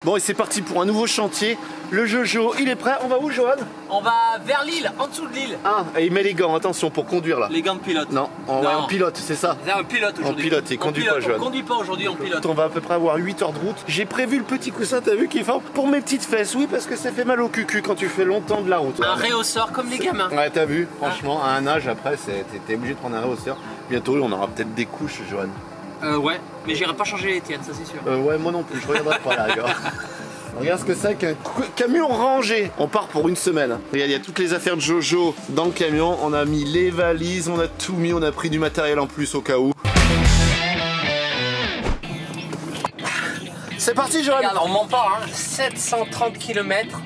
Bon et c'est parti pour un nouveau chantier. Le Jojo, il est prêt. On va où, Johan? On va vers l'île, en dessous de l'île. Ah, et il met les gants, attention, pour conduire là. Les gants de pilote. Non, on pilote, c'est ça. C'est un pilote aujourd'hui. On pilote, et conduit pas, Johan. On conduit pas aujourd'hui, on pilote. On va à peu près avoir 8 heures de route. J'ai prévu le petit coussin, t'as vu, qui est fort pour mes petites fesses. Oui, parce que ça fait mal au cucu quand tu fais longtemps de la route. Un réhausseur comme les gamins. Ouais, t'as vu, franchement, à un âge après, t'es obligé de prendre un réhausseur. Bientôt, on aura peut-être des couches, Johan. Ouais, mais j'irai pas changer les tiennes, ça c'est sûr. Ouais, moi non plus, je reviendrai pas là, gars. Regarde ce que c'est qu'un camion rangé. On part pour une semaine. Regarde, il y a toutes les affaires de Jojo dans le camion. On a mis les valises, on a tout mis, on a pris du matériel en plus au cas où. C'est parti, Johan. Regarde, on ment pas, hein. 730 km,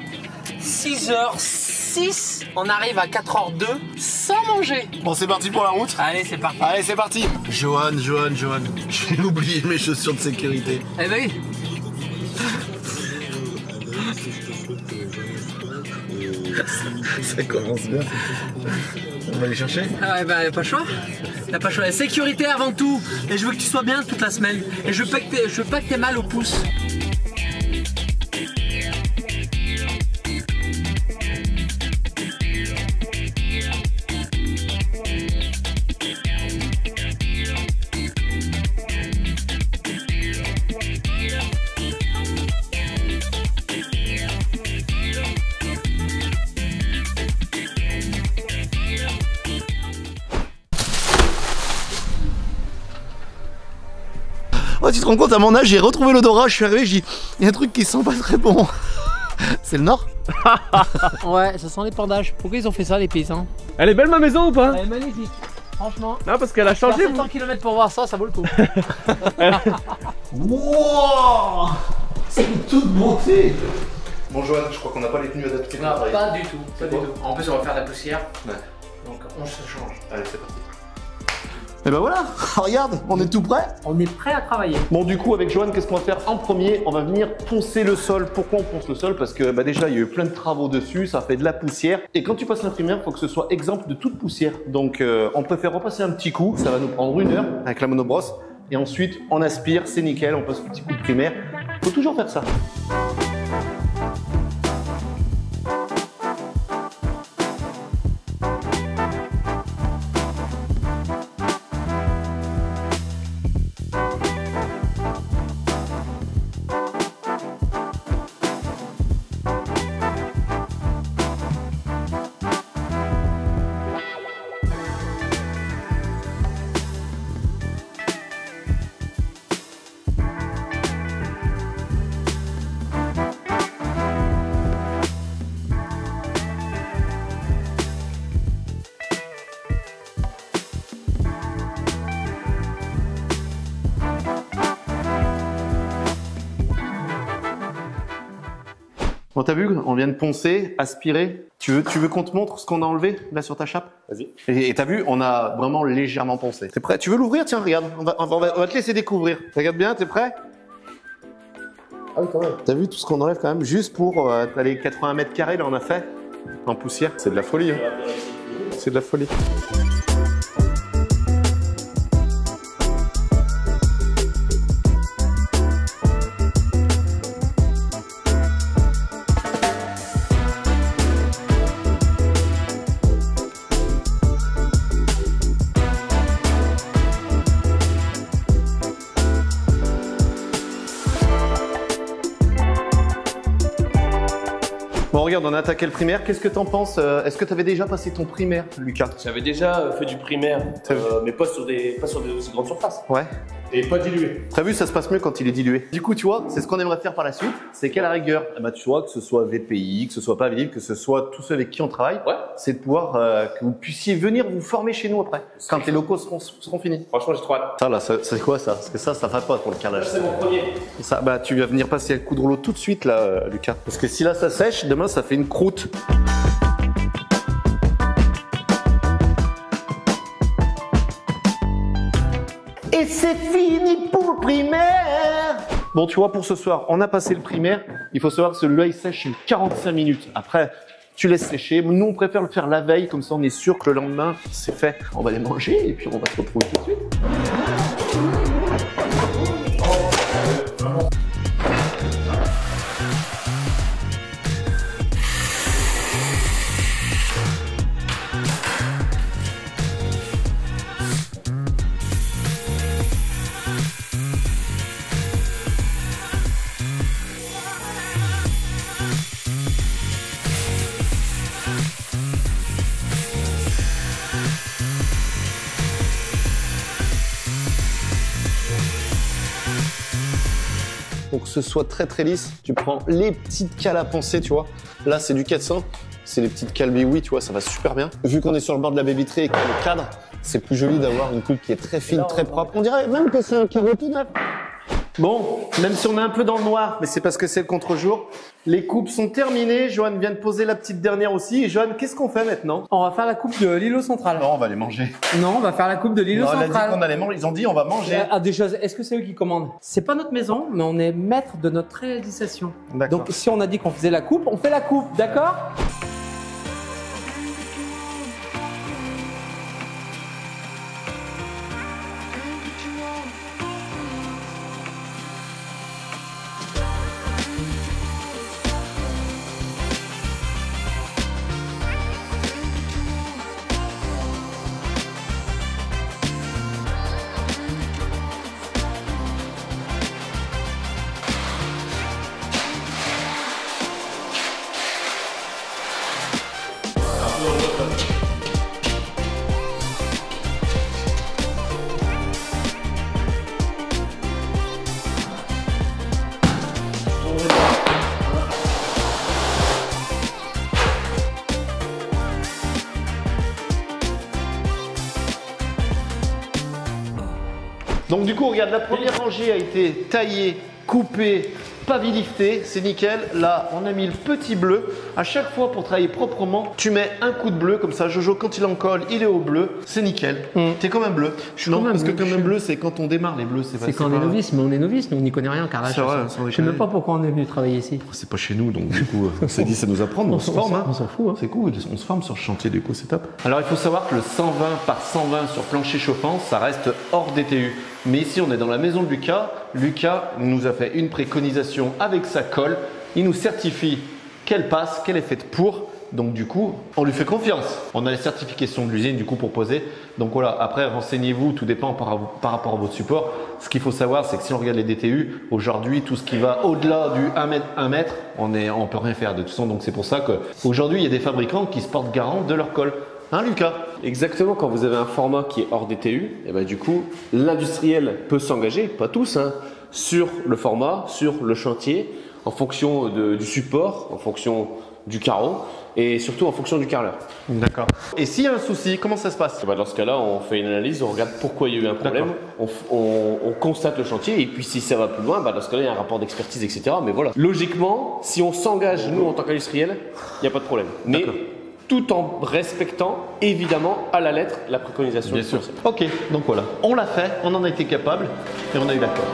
6h06, on arrive à 4h02 sans manger. Bon, c'est parti pour la route. Allez, c'est parti. Allez, c'est parti. Johan. J'ai oublié mes chaussures de sécurité. Eh ben oui. Ça commence bien. On va les chercher. Ah ouais, bah, y'a pas le choix. Y'a pas le choix. La sécurité avant tout. Et je veux que tu sois bien toute la semaine. Et je veux pas que t'aies mal au pouce. Oh, tu te rends compte, à mon âge, j'ai retrouvé l'odorat, je suis arrivé, j'ai dit, il y a un truc qui sent pas très bon. C'est le Nord? Ouais, ça sent l'épandage. Pourquoi ils ont fait ça, les paysans? Elle est belle ma maison ou pas? Elle est magnifique, franchement. Non, parce qu'elle a changé. 700 km pour voir ça, ça vaut le coup. Wow, c'est une toute beauté. Bon, Johan, je crois qu'on n'a pas les tenues adaptées. Non, pas du tout, pas du tout. En plus, on va faire de la poussière. Ouais. Donc, on se change. Allez, c'est parti. Et ben voilà, regarde, on est tout prêt. On est prêt à travailler. Bon, du coup, avec Johan, qu'est-ce qu'on va faire en premier? On va venir poncer le sol. Pourquoi on ponce le sol? Parce que déjà, il y a eu plein de travaux dessus, ça fait de la poussière. Et quand tu passes l'imprimaire, il faut que ce soit exempt de toute poussière. Donc, on préfère repasser un petit coup. Ça va nous prendre 1 heure avec la monobrosse. Et ensuite, on aspire, c'est nickel, on passe un petit coup de primaire. Il faut toujours faire ça. Bon, t'as vu, on vient de poncer, aspirer. Tu veux qu'on te montre ce qu'on a enlevé là sur ta chape? Vas-y. Et t'as vu, on a vraiment légèrement poncé. T'es prêt? Tu veux l'ouvrir? Tiens, regarde, on va te laisser découvrir. Regarde bien, t'es prêt? Ah oui, quand même. T'as vu tout ce qu'on enlève quand même, juste pour les 80 mètres carrés, là on a fait en poussière. C'est de la folie. Hein. C'est de la folie. Bon, regarde, on a attaqué le primaire. Qu'est-ce que t'en penses? Est-ce que t'avais déjà passé ton primaire, Lucas? J'avais déjà fait du primaire, mais pas sur des aussi grandes surfaces. Ouais. Et pas dilué. T'as vu, ça se passe mieux quand il est dilué. Du coup, tu vois, c'est ce qu'on aimerait faire par la suite. C'est qu'à la rigueur, tu vois, que ce soit VPI, que ce soit pas Vélib, que ce soit tous ceux avec qui on travaille, c'est de pouvoir que vous puissiez venir vous former chez nous après, quand les locaux seront finis. Franchement, j'ai trop hâte. Ça là, c'est quoi ça? Parce que ça va pas pour le carrelage. C'est mon premier. Ça, tu vas venir passer le coup de rouleau tout de suite là, Lucas. Parce que si là ça sèche, demain ça fait une croûte. Et c'est fini pour le primaire. Bon, tu vois, pour ce soir, on a passé le primaire. Il faut savoir que celui-là, il sèche en 45 minutes. Après, tu laisses sécher. Nous, on préfère le faire la veille, comme ça, on est sûr que le lendemain, c'est fait. On va les manger et puis on va se retrouver tout de suite. pour que ce soit très très lisse, tu prends les petites cales à poncer, tu vois. Là, c'est du 400, c'est les petites cales Biwi, tu vois, ça va super bien. Vu qu'on est sur le bord de la baie vitrée et qu'il y a le cadre, c'est plus joli d'avoir une coupe qui est très fine, très propre. On dirait même que c'est un carreau tout neuf. Bon, même si on est un peu dans le noir, mais c'est parce que c'est le contre-jour. Les coupes sont terminées. Johan vient de poser la petite dernière aussi. Et Johan, qu'est-ce qu'on fait maintenant? On va faire la coupe de l'îlot central. Non, on va les manger. Non, on va faire la coupe de l'îlot On a dit central. qu'on allait manger. Ils ont dit on va manger. Ah, des choses. Est-ce que c'est eux qui commandent? C'est pas notre maison, mais on est maître de notre réalisation. D'accord. Donc si on a dit qu'on faisait la coupe, on fait la coupe, d'accord? Donc du coup, regarde, la première rangée a été taillée, coupée, paviliftée, c'est nickel. Là, on a mis le petit bleu. À chaque fois, pour travailler proprement, tu mets un coup de bleu, comme ça, Jojo, quand il en colle, il est au bleu. C'est nickel. T'es comme un bleu. Non, parce que comme un bleu, c'est quand on démarre les bleus. C'est quand on est novice, mais on est novice, nous on n'y connaît rien, car là, C'est vrai, je sais même pas pourquoi on est venu travailler ici. C'est pas chez nous, donc du coup, on s'est dit ça nous apprend, mais on se forme. On s'en fout. Hein. C'est cool, on se forme sur le chantier, du coup, c'est top. Alors, il faut savoir que le 120 par 120 sur plancher chauffant, ça reste hors DTU. Mais ici, on est dans la maison de Lucas. Lucas nous a fait une préconisation avec sa colle. Il nous certifie qu'elle passe, qu'elle est faite pour. Donc du coup, on lui fait confiance. On a les certifications de l'usine du coup pour poser. Donc voilà, après renseignez-vous, tout dépend par rapport à votre support. Ce qu'il faut savoir, c'est que si on regarde les DTU, aujourd'hui, tout ce qui va au-delà du 1 mètre, on peut rien faire de toute façon. Donc c'est pour ça qu'aujourd'hui, il y a des fabricants qui se portent garant de leur colle. Hein Lucas? Exactement, quand vous avez un format qui est hors DTU, et ben du coup, l'industriel peut s'engager, pas tous, hein, sur le format, sur le chantier, en fonction du support, en fonction du carreau et surtout en fonction du carreleur. D'accord. Et s'il y a un souci, comment ça se passe? Dans ce cas-là, on fait une analyse, on regarde pourquoi il y a eu un problème, on constate le chantier et puis si ça va plus loin, dans ce cas-là, il y a un rapport d'expertise, etc. Mais voilà, logiquement, si on s'engage, nous, en tant qu'industriel, il n'y a pas de problème. Mais tout en respectant évidemment à la lettre la préconisation. Bien sûr. Ok, donc voilà, on l'a fait, on en a été capable et on a eu l'accord.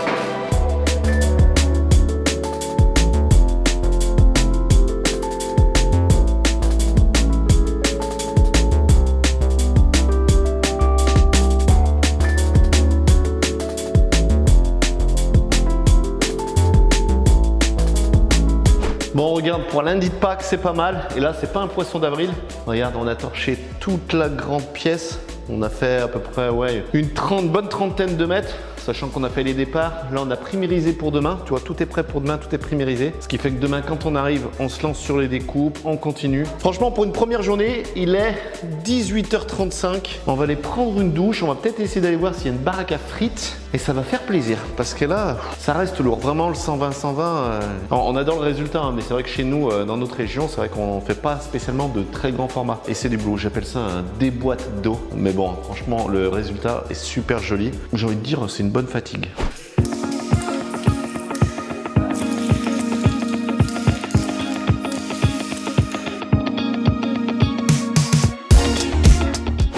Bon, regarde, pour lundi de Pâques, c'est pas mal. Et là, c'est pas un poisson d'avril. Regarde, on a torché toute la grande pièce. On a fait à peu près une bonne trentaine de mètres, sachant qu'on a fait les départs. Là, on a primérisé pour demain. Tu vois, tout est prêt pour demain, tout est primérisé. Ce qui fait que demain, quand on arrive, on se lance sur les découpes, on continue. Franchement, pour une première journée, il est 18h35. On va aller prendre une douche. On va peut-être essayer d'aller voir s'il y a une baraque à frites. Et ça va faire plaisir, parce que là, ça reste lourd. Vraiment, le 120-120, on adore le résultat, hein, mais c'est vrai que chez nous, dans notre région, c'est vrai qu'on ne fait pas spécialement de très grands formats. Et c'est du boulot, j'appelle ça un déboîte d'eau. Mais bon, franchement, le résultat est super joli. J'ai envie de dire, c'est une bonne fatigue.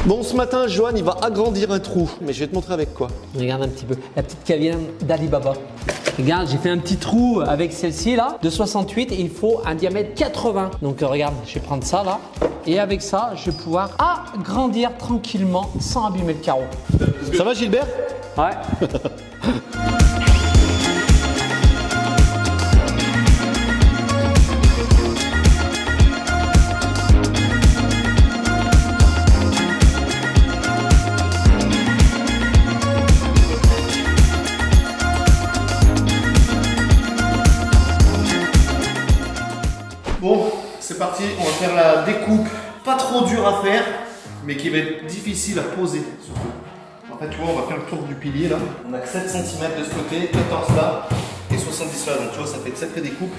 Bon, ce matin, Johan, il va agrandir un trou. Mais je vais te montrer avec quoi. Regarde un petit peu, la petite caverne d'Alibaba. Regarde, j'ai fait un petit trou avec celle-ci là, de 68 et il faut un diamètre 80. Donc regarde, je vais prendre ça là. Et avec ça, je vais pouvoir agrandir tranquillement sans abîmer le carreau. Ça va, Gilbert? Ouais. Bon, c'est parti, on va faire la découpe pas trop dure à faire, mais qui va être difficile à poser surtout. En fait, tu vois, on va faire le tour du pilier là. On a que 7 cm de ce côté, 14 là, et 70 là, donc tu vois, ça fait de sacrées découpes.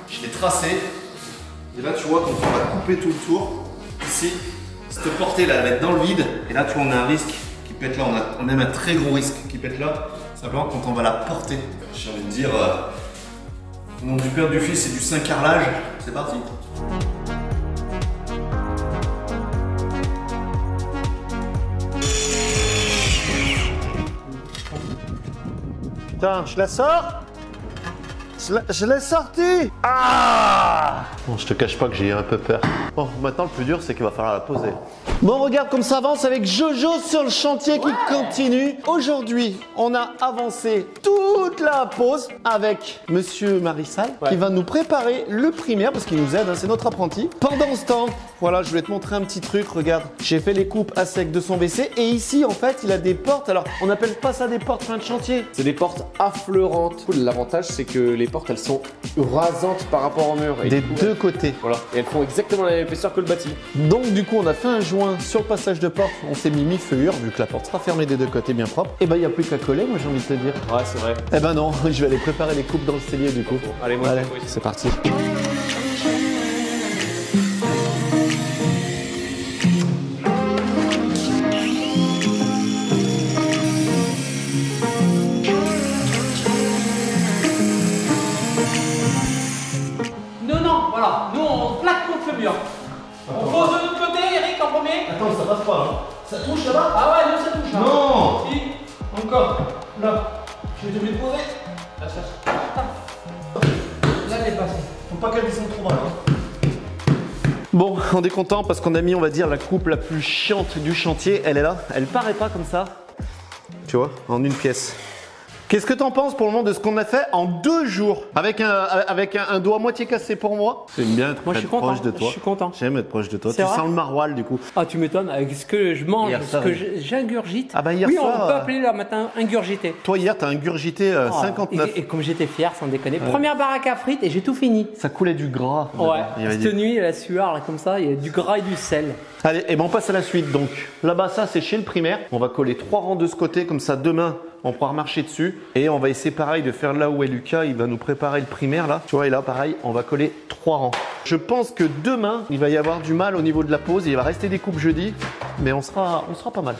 Je l'ai tracé. Et là, tu vois, quand on va couper tout le tour, ici, cette portée là, elle va être dans le vide. Et là, tu vois, on a un risque qui pète là. On a même un très gros risque qui pète là. Simplement quand on va la porter. J'ai envie de dire, au nom du Père, du Fils et du Saint Carrelage, c'est parti. Putain, je la sors? Je l'ai sorti. Ah! Bon, je te cache pas que j'ai un peu peur. Bon, maintenant le plus dur, c'est qu'il va falloir la poser. Bon, regarde comme ça avance avec Jojo sur le chantier qui continue. Aujourd'hui, on a avancé toute la pause avec Monsieur Marissal qui va nous préparer le primaire parce qu'il nous aide, hein, c'est notre apprenti. Pendant ce temps, voilà, je vais te montrer un petit truc. Regarde, j'ai fait les coupes à sec de son WC et ici, en fait, il a des portes. Alors, on n'appelle pas ça des portes fin de chantier. C'est des portes affleurantes. L'avantage, c'est que les portes, elles sont rasantes par rapport au mur. Et Des du coup, deux côtés. Voilà. Et elles font exactement la même épaisseur que le bâti. Donc du coup on a fait un joint sur le passage de porte, on s'est mis mi-feuillure vu que la porte sera fermée des deux côtés bien propre. Et ben il n'y a plus qu'à coller, moi j'ai envie de te dire. Ouais, c'est vrai. Eh ben non, je vais aller préparer les coupes dans le cellier du coup. Allez, moi, oui. C'est parti. Voilà, nous on plaque contre le mur. On pose de l'autre côté, Eric, en premier. Attends, ça passe pas hein. Ça touche là-bas? Ah ouais, nous ça touche. Hein. Non. Si, encore. Là. Je vais te le poser. Là, elle est passée. Faut pas qu'elle descende trop mal. Hein. Bon, on est content parce qu'on a mis, on va dire, la coupe la plus chiante du chantier. Elle est là. Elle paraît pas comme ça. Tu vois, en une pièce. Qu'est-ce que t'en penses pour le moment de ce qu'on a fait en 2 jours avec un doigt moitié cassé pour moi? J'aime bien être Moi, je suis content. proche de toi. Je suis content. J'aime être proche de toi. Tu C'est vrai sens le maroilles du coup. Ah, tu m'étonnes, avec ce que je mange, Hier ce soir, que oui. j'ingurgite. Ah bah hier oui, soir, on peut appeler le matin ingurgité. Toi hier t'as ingurgité 59. Et comme j'étais fier, sans déconner. Première baraque à frites et j'ai tout fini. Ça coulait du gras. Ouais, Il y avait cette nuit, la sueur, là, comme ça, il y a du gras et du sel. Allez, et ben on passe à la suite donc. Là-bas, ça c'est chez le primaire. On va coller 3 rangs de ce côté, comme ça demain on pourra marcher dessus. Et on va essayer pareil de faire là où est Lucas, il va nous préparer le primaire là. Tu vois, et là pareil, on va coller 3 rangs. Je pense que demain, il va y avoir du mal au niveau de la pose. Il va rester des coupes jeudi, mais on sera pas mal.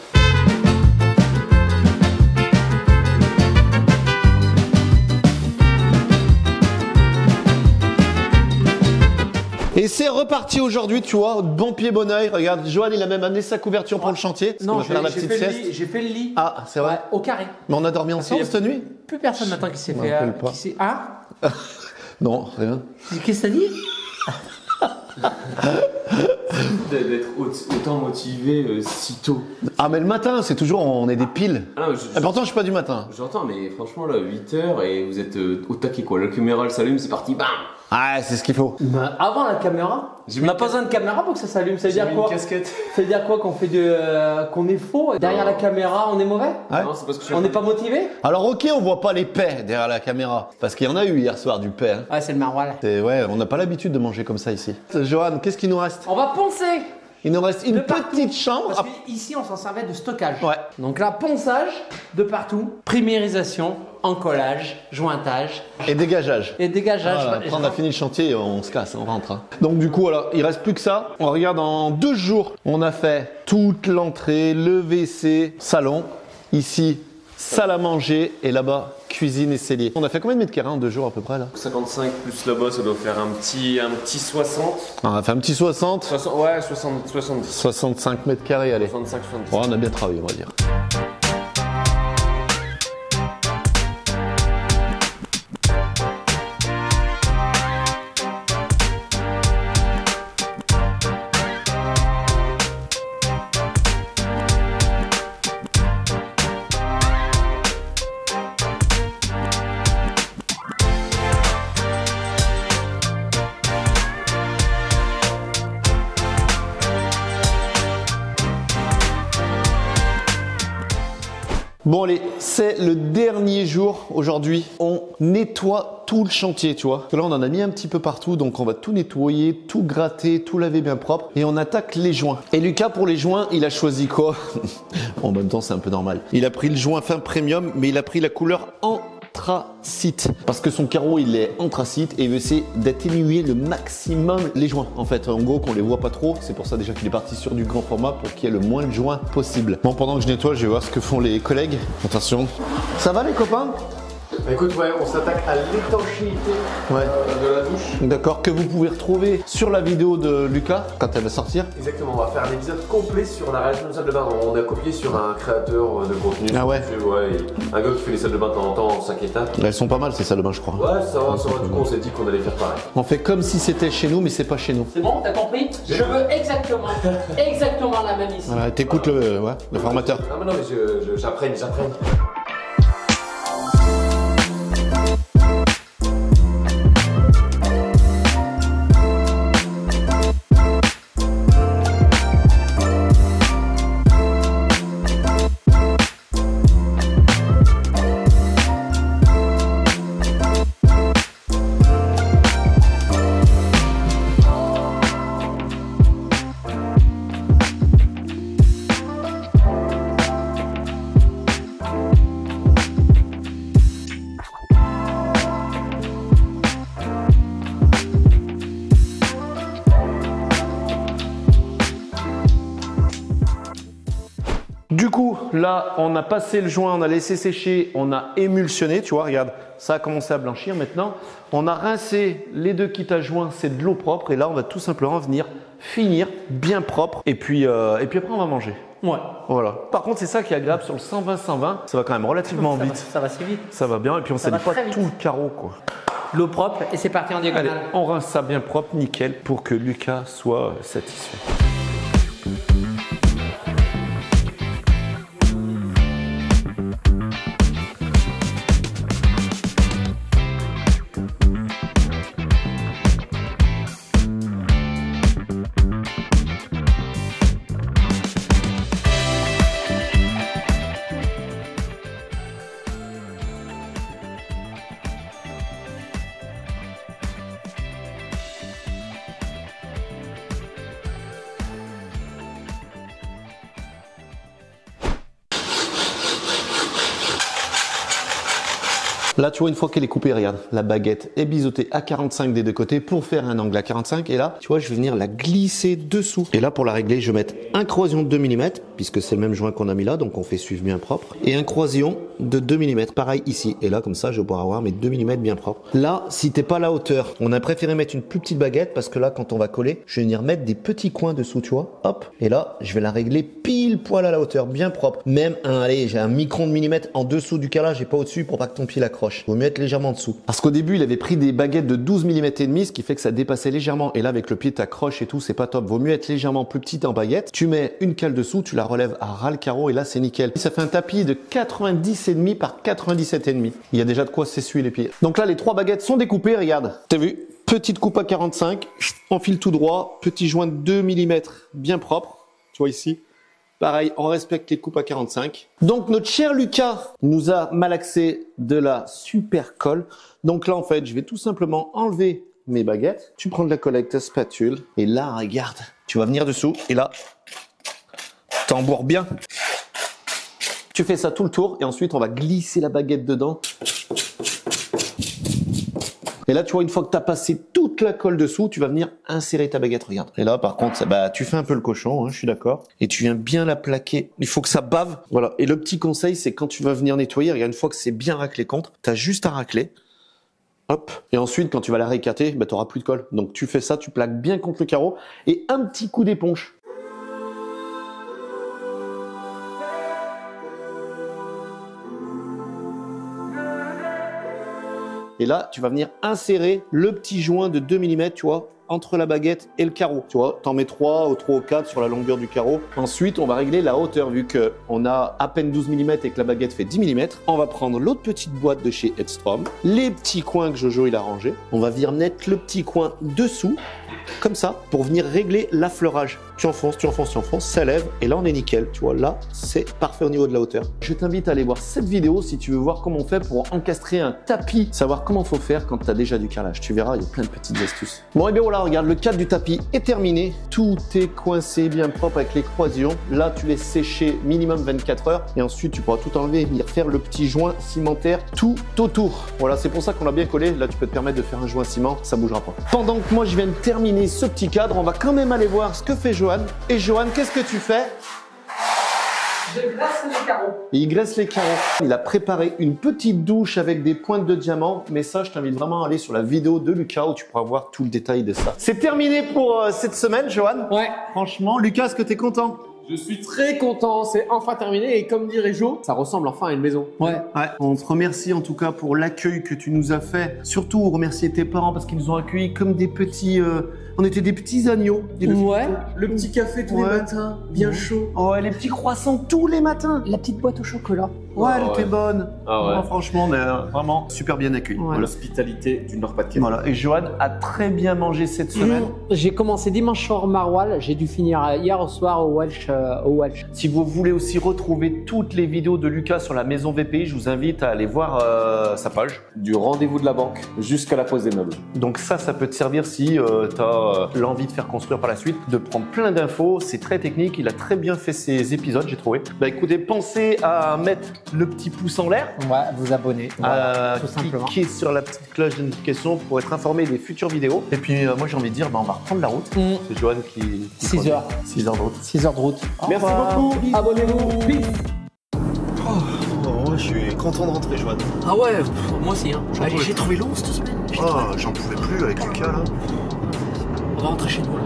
Et c'est reparti aujourd'hui, tu vois, bon pied, bon oeil. Regarde, Johan, il a même amené sa couverture pour le chantier. Parce qu'on va faire la petite sieste. J'ai fait le lit. Ah, c'est vrai. Ouais, au carré. Mais on a dormi ensemble cette nuit? Plus personne maintenant qui s'est Je fait. m'en rappelle pas. Hein? Non, rien. Qu'est-ce que t'as dit? D'être autant motivé si tôt. Ah, mais le matin, c'est toujours, on est des piles. Ah non, Et pourtant, je suis pas du matin. J'entends, mais franchement, là, 8h et vous êtes au taquet quoi. La caméra elle s'allume, c'est parti, bam! Ah, c'est ce qu'il faut. Bah, avant la caméra, on n'a pas besoin de caméra pour que ça s'allume. Ça veut dire quoi? Casquette. Ça veut dire quoi? Qu'on fait qu'on est faux? Derrière la caméra, on est mauvais? Ouais. Non, c'est parce que je suis On n'est pas motivé? Alors, ok, on voit pas les paix derrière la caméra. Parce qu'il y en a eu hier soir du paix. Hein. Ouais, c'est le maroilles. Ouais, on n'a pas l'habitude de manger comme ça ici. Johan, qu'est-ce qu'il nous reste? On va poncer! Il nous reste une De partout. petite chambre. Parce qu'ici, on s'en servait de stockage. Ouais. Donc là, ponçage de partout, primérisation, encollage, jointage Et dégageage. et dégageage. Voilà, après, on a fini le chantier, on se casse, on rentre. Hein. Donc du coup, alors, il reste plus que ça. On regarde en 2 jours. On a fait toute l'entrée, le WC, salon. Ici, salle à manger et là-bas, cuisine et cellier. On a fait combien de mètres carrés en 2 jours à peu près là? 55 plus là-bas, ça doit faire un petit 60. On a fait un petit 60. 70. 65 mètres carrés, allez. 65, 70. Ouais, on a bien travaillé, on va dire. Bon allez, c'est le dernier jour aujourd'hui. On nettoie tout le chantier, tu vois. Là, on en a mis un petit peu partout, donc on va tout nettoyer, tout gratter, tout laver bien propre. Et on attaque les joints. Et Lucas, pour les joints, il a choisi quoi? En même temps, c'est un peu normal. Il a pris le joint fin premium, mais il a pris la couleur en anthracite. Parce que son carreau, il est anthracite et il veut essayer d'atténuer le maximum les joints. En fait, en gros, qu'on les voit pas trop. C'est pour ça déjà qu'il est parti sur du grand format pour qu'il y ait le moins de joints possible. Bon, pendant que je nettoie, je vais voir ce que font les collègues. Attention. Ça va les copains? Écoute, ouais, on s'attaque à l'étanchéité de la douche. D'accord, que vous pouvez retrouver sur la vidéo de Lucas quand elle va sortir. Exactement, on va faire un épisode complet sur la réalisation de salle de bain. On a copié sur un créateur de contenu. Ah ouais. Un gars qui fait les salles de bain de temps en temps en 5 étapes. Elles sont pas mal ces salles de bain, je crois. Ouais, ça va. Du coup, on s'est dit qu'on allait faire pareil. On fait comme si c'était chez nous, mais c'est pas chez nous. C'est bon, t'as compris? Je veux exactement la même ici. Voilà, t'écoutes le formateur. Non, mais j'apprends. Du coup, là, on a passé le joint, on a laissé sécher, on a émulsionné, tu vois, regarde, ça a commencé à blanchir maintenant. On a rincé les deux kits à joint, c'est de l'eau propre et là, on va tout simplement venir finir bien propre et puis après, on va manger. Ouais. Voilà. Par contre, c'est ça qui est agréable sur le 120-120, ça va quand même relativement vite. Ça va assez vite. Ça va bien et puis on ne salit pas tout le carreau, quoi. L'eau propre et c'est parti en diagonale. Allez, on rince ça bien propre, nickel, pour que Lucas soit satisfait. Là, tu vois, une fois qu'elle est coupée, regarde, la baguette est biseautée à 45 des deux côtés pour faire un angle à 45. Et là, tu vois, je vais venir la glisser dessous. Et là, pour la régler, je vais mettre un croisillon de 2 mm, puisque c'est le même joint qu'on a mis là, donc on fait suivre bien propre. Et un croisillon de 2 mm, pareil ici. Et là, comme ça, je vais pouvoir avoir mes 2 mm bien propres. Là, si t'es pas à la hauteur, on a préféré mettre une plus petite baguette, parce que là, quand on va coller, je vais venir mettre des petits coins dessous, tu vois. Hop. Et là, je vais la régler pile poil à la hauteur, bien propre. Même allez, j'ai un micron de millimètre en dessous du calage et pas au-dessus pour pas que ton pied l'accroche. Vaut mieux être légèrement en dessous. Parce qu'au début, il avait pris des baguettes de 12 mm et demi, ce qui fait que ça dépassait légèrement. Et là, avec le pied, t'accroches et tout, c'est pas top. Vaut mieux être légèrement plus petite en baguette. Tu mets une cale dessous, tu la relèves à ras le carreau et là, c'est nickel. Ça fait un tapis de 90,5 par 97,5. Il y a déjà de quoi s'essuyer les pieds. Donc là, les 3 baguettes sont découpées, regarde. T'as vu? Petite coupe à 45, on file tout droit, petit joint de 2 mm bien propre. Tu vois ici? Pareil, on respecte les coupes à 45. Donc notre cher Lucas nous a malaxé de la super colle. Donc là en fait, je vais tout simplement enlever mes baguettes. Tu prends de la colle avec ta spatule. Et là, regarde, tu vas venir dessous. Et là, t'embourres bien. Tu fais ça tout le tour. Et ensuite, on va glisser la baguette dedans. Et là, tu vois, une fois que tu as passé toute la colle dessous, tu vas venir insérer ta baguette, regarde. Et là, par contre, tu fais un peu le cochon, hein, je suis d'accord. Et tu viens bien la plaquer. Il faut que ça bave. Voilà. Et le petit conseil, c'est quand tu vas venir nettoyer, regarde, une fois que c'est bien raclé contre, tu as juste à racler. Hop. Et ensuite, quand tu vas la réécarter, tu n'auras plus de colle. Donc, tu fais ça, tu plaques bien contre le carreau et un petit coup d'éponge. Et là, tu vas venir insérer le petit joint de 2 mm, tu vois, entre la baguette et le carreau. Tu vois, t'en mets 3 ou 3 ou 4 sur la longueur du carreau. Ensuite, on va régler la hauteur. Vu qu'on a à peine 12 mm et que la baguette fait 10 mm, on va prendre l'autre petite boîte de chez Edstrom, les petits coins que Jojo il a rangés. On va venir mettre le petit coin dessous. comme ça, pour venir régler l'affleurage. Tu enfonces, tu enfonces, tu enfonces, ça lève, et là on est nickel. Tu vois, là, c'est parfait au niveau de la hauteur. Je t'invite à aller voir cette vidéo si tu veux voir comment on fait pour encastrer un tapis, savoir comment faut faire quand tu as déjà du carrelage. Tu verras, il y a plein de petites astuces. Bon, et bien voilà, regarde, le cadre du tapis est terminé. Tout est coincé, bien propre avec les croisillons. Là, tu laisses sécher minimum 24 heures, et ensuite tu pourras tout enlever et venir faire le petit joint cimentaire tout autour. Voilà, c'est pour ça qu'on l'a bien collé. Là, tu peux te permettre de faire un joint ciment, ça bougera pas. Pendant que moi, je viens de terminer ce petit cadre, on va quand même aller voir ce que fait Johan. Et Johan, qu'est-ce que tu fais? Je graisse les carreaux. Il graisse les carreaux. Il a préparé une petite douche avec des pointes de diamant, mais ça, je t'invite vraiment à aller sur la vidéo de Lucas où tu pourras voir tout le détail de ça. C'est terminé pour cette semaine, Johan. Ouais. Franchement, Lucas, est-ce que t'es content? Je suis très content, c'est enfin terminé et comme dirait Jo, ça ressemble enfin à une maison. Ouais. Ouais, on te remercie en tout cas pour l'accueil que tu nous as fait. Surtout, remercier tes parents parce qu'ils nous ont accueillis comme des petits... on était des petits agneaux. Ouais. Le petit café tous les matins, bien chaud. Ouais, les petits croissants tous les matins. La petite boîte au chocolat. Ouais, elle ouais. était bonne. Ah ouais. Franchement, on est vraiment super bien accueillis. Ouais. L'hospitalité du Nord-Pas-de-Calais. Voilà, et Johan a très bien mangé cette semaine. J'ai commencé dimanche soir au Maroilles, j'ai dû finir hier au soir au Welsh. Si vous voulez aussi retrouver toutes les vidéos de Lucas sur la maison VPI, je vous invite à aller voir sa page. Du rendez-vous de la banque jusqu'à la pose des meubles. Donc ça peut te servir si tu as l'envie de faire construire par la suite, de prendre plein d'infos. C'est très technique, il a très bien fait ses épisodes, j'ai trouvé. Bah écoutez, pensez à mettre le petit pouce en l'air, Ouais, vous abonner. Voilà, tout simplement. cliquer sur la petite cloche de notification pour être informé des futures vidéos. Et puis moi j'ai envie de dire, on va reprendre la route. C'est Johan qui 6 heures. 6 heures de route. 6 heures de route. Merci beaucoup. Abonnez-vous. Bif. Je suis content de rentrer, Johan. Ah ouais, moi aussi. Hein. Allez, J'ai trouvé long cette semaine. J'en pouvais plus avec Lucas là. On va rentrer chez nous là.